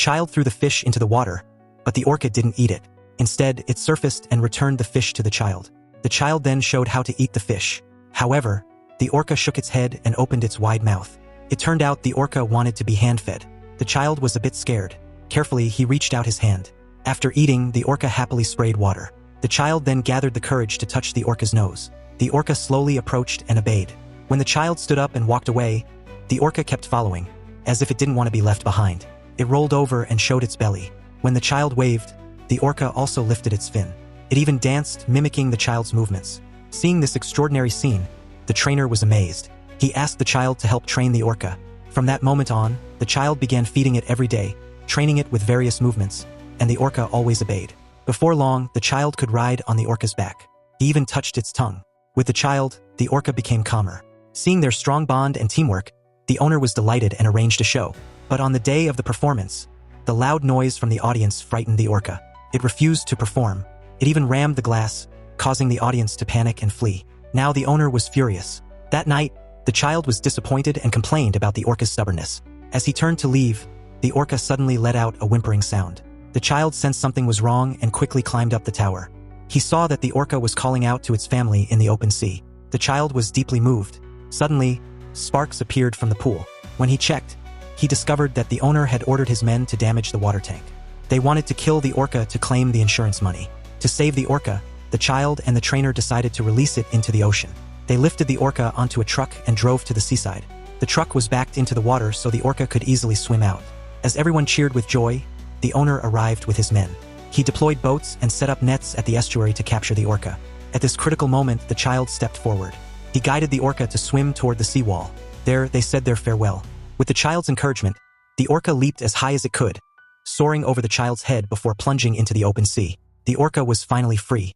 child threw the fish into the water, but the orca didn't eat it. Instead, it surfaced and returned the fish to the child. The child then showed how to eat the fish. However, the orca shook its head and opened its wide mouth. It turned out the orca wanted to be hand-fed. The child was a bit scared. Carefully, he reached out his hand. After eating, the orca happily sprayed water. The child then gathered the courage to touch the orca's nose. The orca slowly approached and obeyed. When the child stood up and walked away, the orca kept following, as if it didn't want to be left behind. It rolled over and showed its belly. When the child waved, the orca also lifted its fin. It even danced, mimicking the child's movements. Seeing this extraordinary scene, the trainer was amazed. He asked the child to help train the orca. From that moment on, the child began feeding it every day, training it with various movements, and the orca always obeyed. Before long, the child could ride on the orca's back. He even touched its tongue. With the child, the orca became calmer. Seeing their strong bond and teamwork, the owner was delighted and arranged a show. But on the day of the performance, the loud noise from the audience frightened the orca. It refused to perform. It even rammed the glass, causing the audience to panic and flee. Now the owner was furious. That night, the child was disappointed and complained about the orca's stubbornness. As he turned to leave, the orca suddenly let out a whimpering sound. The child sensed something was wrong and quickly climbed up the tower. He saw that the orca was calling out to its family in the open sea. The child was deeply moved. Suddenly, sparks appeared from the pool. When he checked, he discovered that the owner had ordered his men to damage the water tank. They wanted to kill the orca to claim the insurance money. To save the orca, the child and the trainer decided to release it into the ocean. They lifted the orca onto a truck and drove to the seaside. The truck was backed into the water so the orca could easily swim out. As everyone cheered with joy, the owner arrived with his men. He deployed boats and set up nets at the estuary to capture the orca. At this critical moment, the child stepped forward. He guided the orca to swim toward the seawall. There, they said their farewell. With the child's encouragement, the orca leaped as high as it could, soaring over the child's head before plunging into the open sea. The orca was finally free.